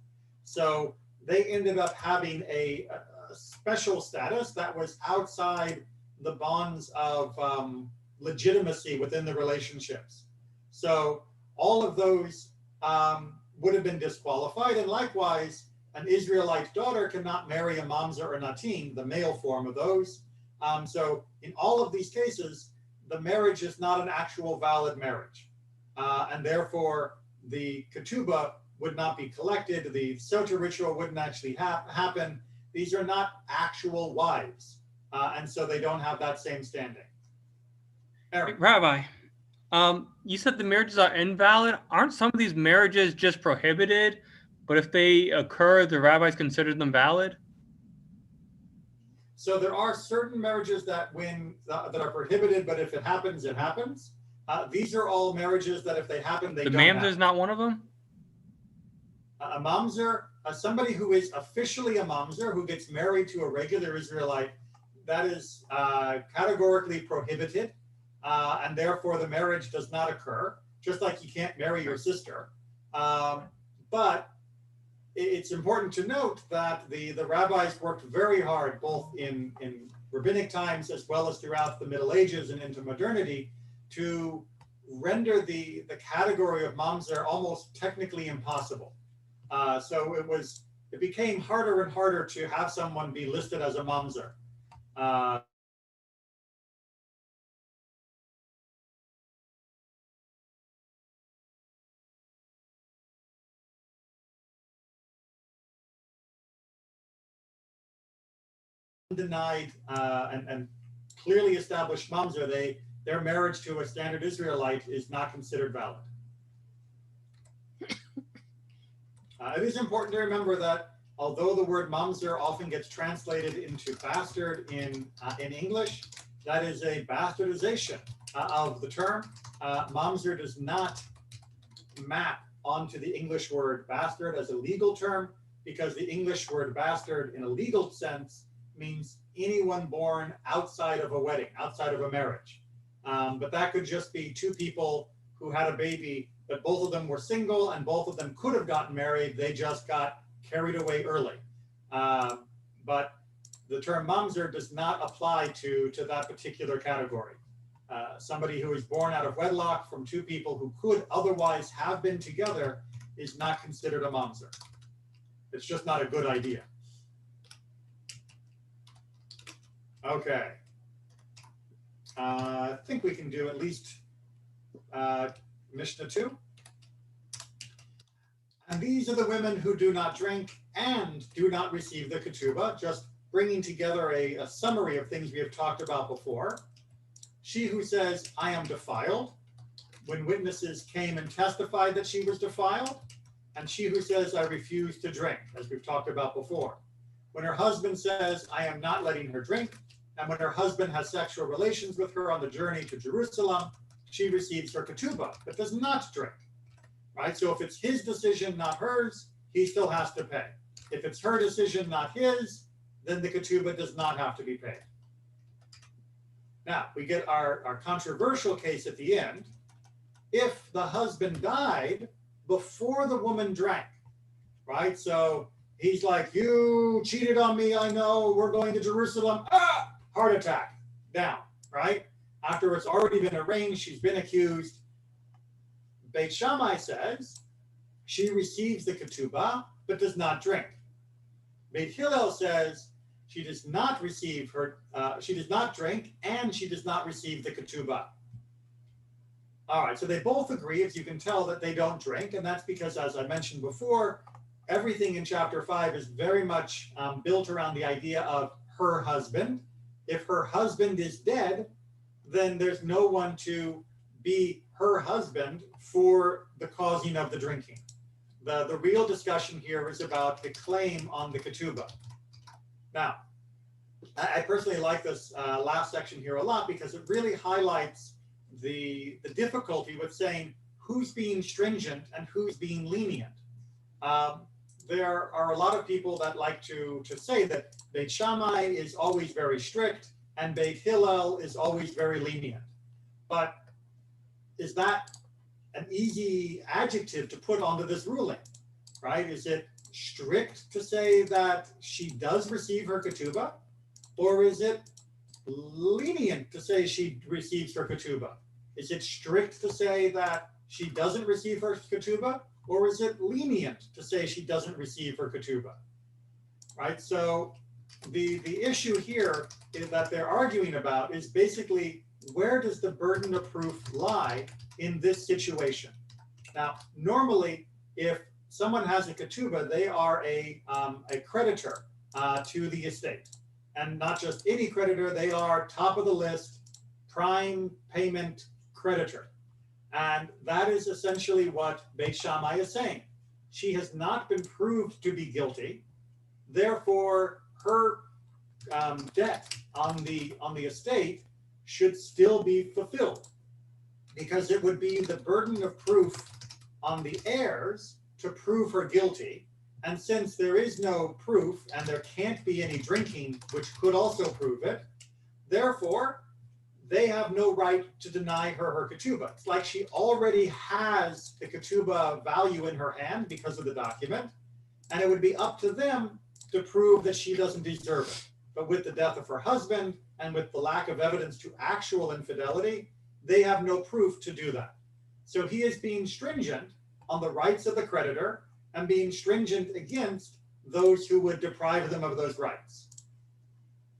So they ended up having a special status that was outside the bonds of legitimacy within the relationships. So all of those would have been disqualified. And likewise, an Israelite daughter cannot marry a mamzer or natin, the male form of those. So in all of these cases, the marriage is not an actual valid marriage. And therefore, the ketubah would not be collected. The Sotah ritual wouldn't actually happen. These are not actual wives. And so they don't have that same standing. Eric. Rabbi, you said the marriages are invalid. Aren't some of these marriages just prohibited, but if they occur, the rabbis consider them valid? So there are certain marriages that that are prohibited, but if it happens, it happens. These are all marriages that if they happen, they don't happen. The mamzer is not one of them? A mamzer, somebody who is officially a mamzer, who gets married to a regular Israelite, that is categorically prohibited. And therefore the marriage does not occur, just like you can't marry your sister. But it's important to note that the rabbis worked very hard, both in rabbinic times as well as throughout the Middle Ages and into modernity, to render the category of mamzer almost technically impossible. So it became harder and harder to have someone be listed as a mamzer. Undenied and clearly established mamzer, their marriage to a standard Israelite is not considered valid. It is important to remember that although the word mamzer often gets translated into bastard in English, that is a bastardization of the term. Mamzer does not map onto the English word bastard as a legal term, because the English word bastard in a legal sense means anyone born outside of a wedding, outside of a marriage. But that could just be two people who had a baby, but both of them were single and both of them could have gotten married. They just got carried away early. But the term mamzer does not apply to that particular category. Somebody who is born out of wedlock from two people who could otherwise have been together is not considered a mamzer. It's just not a good idea. Okay. I think we can do at least Mishnah 2. And these are the women who do not drink and do not receive the ketubah, just bringing together a summary of things we have talked about before. She who says, I am defiled, when witnesses came and testified that she was defiled, and she who says, I refuse to drink, as we've talked about before. When her husband says, I am not letting her drink, and when her husband has sexual relations with her on the journey to Jerusalem, she receives her ketubah, but does not drink. Right? So if it's his decision, not hers, he still has to pay. If it's her decision, not his, then the ketubah does not have to be paid. Now, we get our controversial case at the end. If the husband died before the woman drank, right? So he's like, you cheated on me, I know, we're going to Jerusalem. Heart attack, down, right? After it's already been arranged, she's been accused. Beit Shammai says she receives the ketubah, but does not drink. Beit Hillel says she does not receive her, she does not drink, and she does not receive the ketubah. All right, so they both agree, as you can tell, that they don't drink, and that's because, as I mentioned before, everything in chapter 5 is very much built around the idea of her husband. If her husband is dead, then there's no one to be her husband for the causing of the drinking. The real discussion here is about the claim on the ketubah. Now, I personally like this last section here a lot because it really highlights the difficulty with saying who's being stringent and who's being lenient. There are a lot of people that like to say that Beit Shammai is always very strict and Beit Hillel is always very lenient. But is that an easy adjective to put onto this ruling, right? Is it strict to say that she does receive her ketubah, or is it lenient to say she receives her ketubah? Is it strict to say that she doesn't receive her ketubah, or is it lenient to say she doesn't receive her ketubah? Right. So the issue here is that they're arguing about is basically where does the burden of proof lie in this situation? Now, normally, if someone has a ketubah, they are a creditor to the estate. And not just any creditor, they are top of the list, prime payment creditor. And that is essentially what Beit Shammai is saying. She has not been proved to be guilty. Therefore, her debt on the estate should still be fulfilled, because it would be the burden of proof on the heirs to prove her guilty. And since there is no proof and there can't be any drinking, which could also prove it, therefore, they have no right to deny her ketubah. It's like she already has the ketubah value in her hand because of the document, and it would be up to them to prove that she doesn't deserve it. But with the death of her husband and with the lack of evidence to actual infidelity, they have no proof to do that. So he is being stringent on the rights of the creditor and being stringent against those who would deprive them of those rights.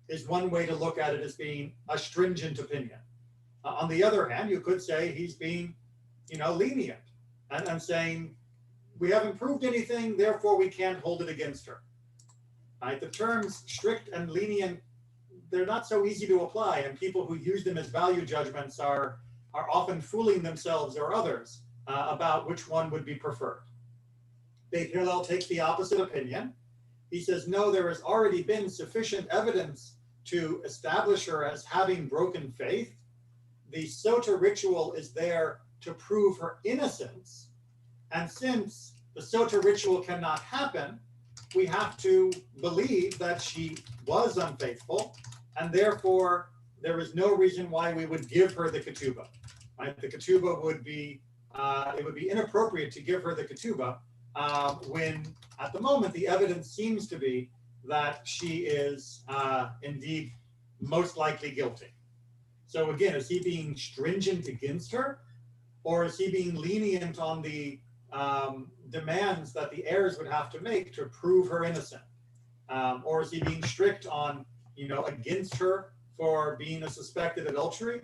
Is one way to look at it as being a stringent opinion. On the other hand, you could say he's being, lenient and saying, we haven't proved anything, therefore we can't hold it against her. Right? The terms strict and lenient, they're not so easy to apply, and people who use them as value judgments are often fooling themselves or others about which one would be preferred. Beit Hillel takes the opposite opinion. He says, no, there has already been sufficient evidence to establish her as having broken faith. The Sotah ritual is there to prove her innocence. And since the Sotah ritual cannot happen, we have to believe that she was unfaithful, and therefore there is no reason why we would give her the ketubah. Right? The ketubah would be, it would be inappropriate to give her the ketubah when at the moment the evidence seems to be that she is indeed most likely guilty. So again, is he being stringent against her, or is he being lenient on the demands that the heirs would have to make to prove her innocent? Or is he being strict on, against her for being a suspected adultery?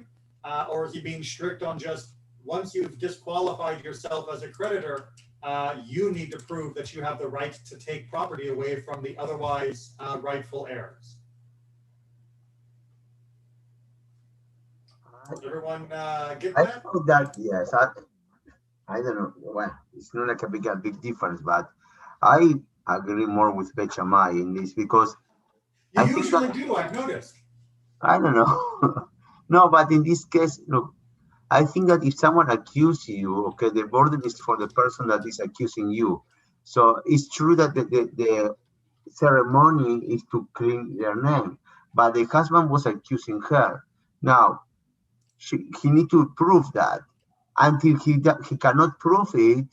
Or is he being strict on just once you've disqualified yourself as a creditor, you need to prove that you have the right to take property away from the otherwise rightful heirs. Everyone get I that? thought that, yes. I don't know. Well, it's not like a big difference, but I agree more with Bet Shammai in this because You I think usually that, do, I've noticed. I don't know. No, but in this case, look, I think that if someone accuses you, okay, the burden is for the person that is accusing you. So it's true that the ceremony is to clean their name, but the husband was accusing her. Now, he need to prove that. Until he cannot prove it,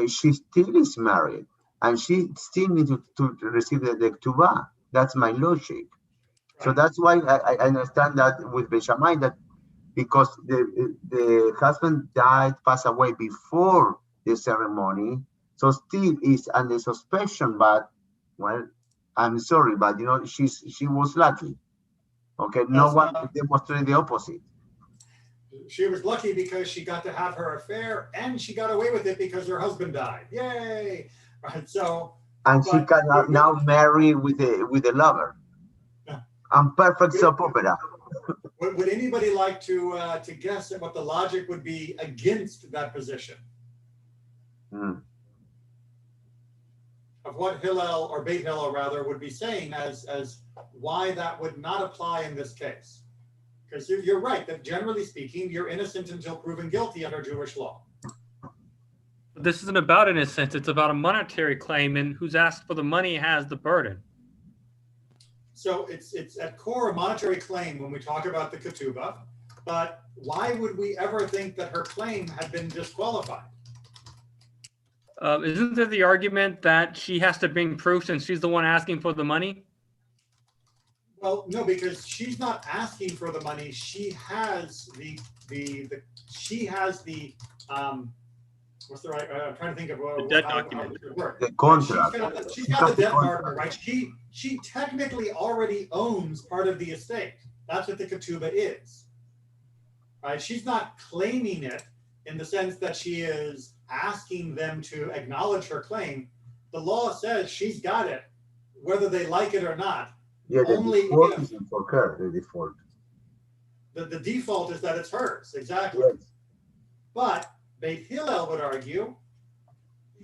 she still is married, and she still needs to receive the ketubah. That's my logic. So Right. that's why I understand that with Benjamin, that because the husband passed away before the ceremony, so still is under suspicion. But well, I'm sorry, but she was lucky. Okay, no That's one demonstrated the opposite. She was lucky because she got to have her affair and she got away with it because her husband died. Yay! Right. So, And she but can now marry with a lover. yeah. And perfect soap opera. Would anybody like to guess at what the logic would be against that position? Of what Hillel or Beit Hillel rather would be saying as why that would not apply in this case? Because you're right that generally speaking, you're innocent until proven guilty under Jewish law. This isn't about innocence. It's about a monetary claim, and who's asked for the money has the burden. So it's at core a monetary claim when we talk about the ketubah, but why would we ever think that her claim had been disqualified? Isn't there the argument that she has to bring proof since she's the one asking for the money? Well, no, because she's not asking for the money. She has the what's the right? I'm trying to think of The debt document. The contract. She's got the debt partner, right? She technically already owns part of the estate. That's what the ketubah is, right? She's not claiming it in the sense that she is asking them to acknowledge her claim. The law says she's got it, whether they like it or not. Yeah, the Only default if is for her, the default. the default is that it's hers, exactly. Yes. But Beit Hillel would argue,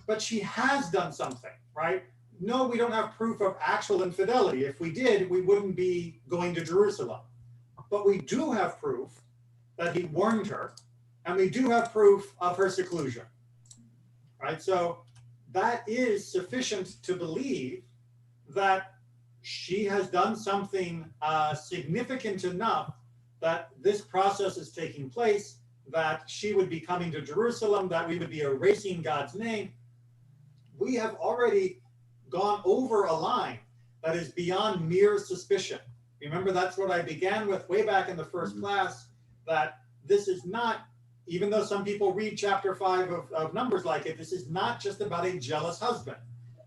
but she has done something, right? No, we don't have proof of actual infidelity. If we did, we wouldn't be going to Jerusalem. But we do have proof that he warned her, and we do have proof of her seclusion, right? So that is sufficient to believe that she has done something significant enough that this process is taking place, that she would be coming to Jerusalem, that we would be erasing God's name. We have already gone over a line that is beyond mere suspicion. Remember, that's what I began with way back in the first class, that this is not, even though some people read chapter 5 of Numbers like it, this is not just about a jealous husband.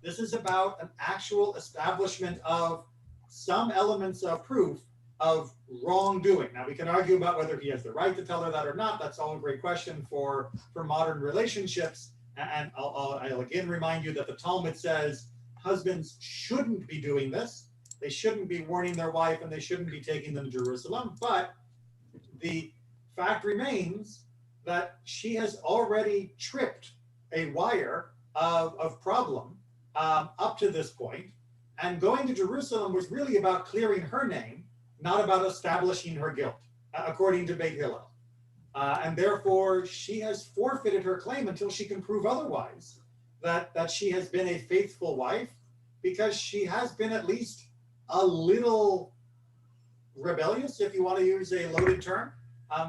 This is about an actual establishment of some elements of proof of wrongdoing. Now, we can argue about whether he has the right to tell her that or not. That's all a great question for modern relationships. And I'll again remind you that the Talmud says husbands shouldn't be doing this. They shouldn't be warning their wife, and they shouldn't be taking them to Jerusalem. But the fact remains that she has already tripped a wire of problem up to this point. And going to Jerusalem was really about clearing her name, not about establishing her guilt, according to Beit Hillel. And therefore, she has forfeited her claim until she can prove otherwise, that she has been a faithful wife, because she has been at least a little rebellious, if you want to use a loaded term.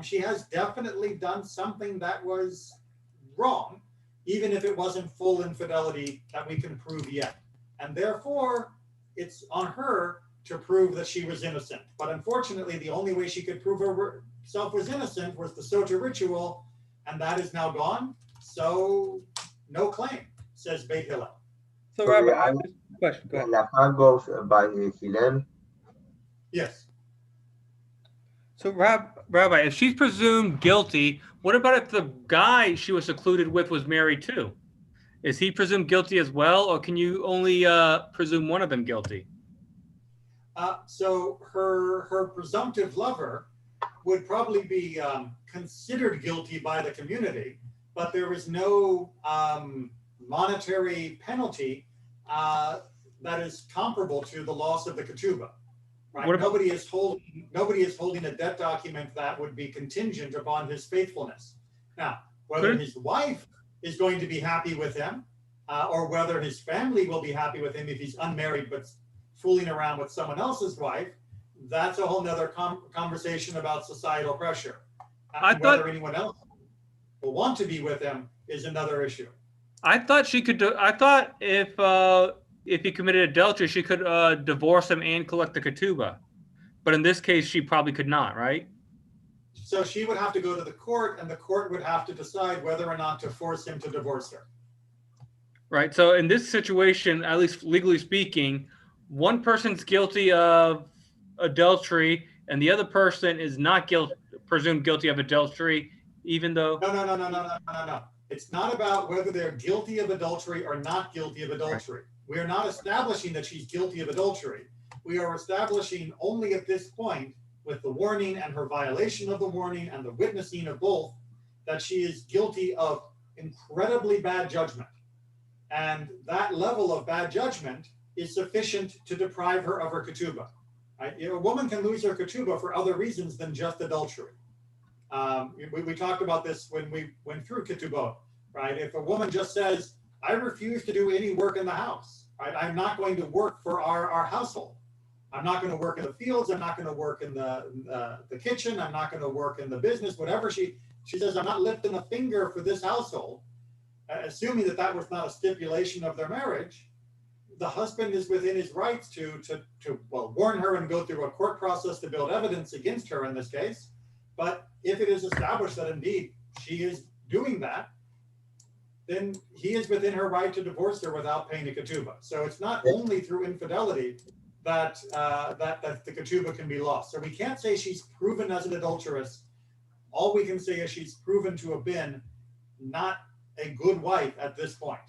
She has definitely done something that was wrong, even if it wasn't full infidelity that we can prove yet. And therefore, it's on her to prove that she was innocent. But unfortunately, the only way she could prove herself was innocent was the Sotah ritual, and that is now gone. So, no claim, says Beit Hillel. So, Rabbi, I have a question. Go ahead. Lacha goes by Hillel. Yes. So, Rabbi, if she's presumed guilty, what about if the guy she was secluded with was married too? is he presumed guilty as well, or can you only presume one of them guilty? So her presumptive lover would probably be considered guilty by the community, but there is no monetary penalty that is comparable to the loss of the ketubah. Right? Nobody is holding a debt document that would be contingent upon his faithfulness. Now, whether his wife is going to be happy with him, or whether his family will be happy with him if he's unmarried but fooling around with someone else's wife, that's a whole nother conversation about societal pressure. Whether anyone else will want to be with him is another issue. I thought she could. I thought if he committed adultery, she could divorce him and collect the ketubah. But in this case, she probably could not, right? So she would have to go to the court, and the court would have to decide whether or not to force him to divorce her. Right. So in this situation, at least legally speaking, one person's guilty of adultery, and the other person is not presumed guilty of adultery, even though. No. It's not about whether they're guilty of adultery or not guilty of adultery. Right. We are not establishing that she's guilty of adultery. We are establishing only at this point, with the warning and her violation of the warning and the witnessing of both, that she is guilty of incredibly bad judgment. And that level of bad judgment is sufficient to deprive her of her ketubah. Right? A woman can lose her ketubah for other reasons than just adultery. We talked about this when we went through ketubot, right? If a woman just says, I refuse to do any work in the house, right? I'm not going to work for our household. I'm not going to work in the fields. I'm not going to work in the kitchen. I'm not going to work in the business, whatever she says, I'm not lifting a finger for this household. Assuming that was not a stipulation of their marriage, the husband is within his rights to warn her and go through a court process to build evidence against her in this case. But if it is established that indeed she is doing that, then he is within her right to divorce her without paying a ketubah. So it's not only through infidelity that the ketubah can be lost. So we can't say she's proven as an adulteress. All we can say is she's proven to have been not a good wife at this point.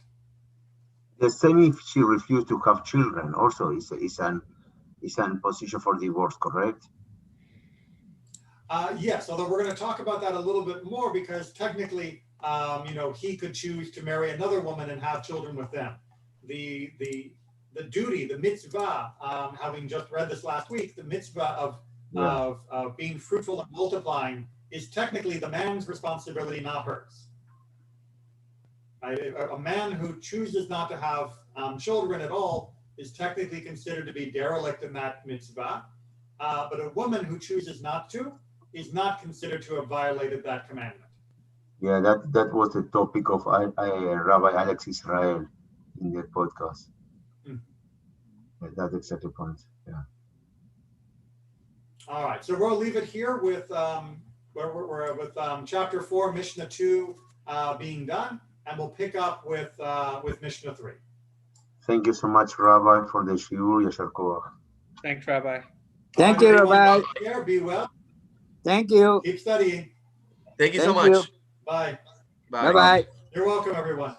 The same if she refused to have children also is an position for divorce, correct? Yes, although we're going to talk about that a little bit more, because technically, he could choose to marry another woman and have children with them. The duty, the mitzvah, having just read this last week, the mitzvah of being fruitful and multiplying is technically the man's responsibility, not hers. A man who chooses not to have children at all is technically considered to be derelict in that mitzvah. But a woman who chooses not to is not considered to have violated that commandment. Yeah, that was the topic of Rabbi Alex Israel in their podcast. That's exactly the point. Yeah. All right, so we'll leave it here with chapter 4, Mishnah 2 being done, and we'll pick up with Mishnah 3. Thank you so much, Rabbi, for the shiur. Yashar koach. Thanks, Rabbi. Thank you, Rabbi. Take care, be well. Thank you. Keep studying. Thank you so Thank much. you. Bye. Bye. Bye-bye. You're welcome, everyone.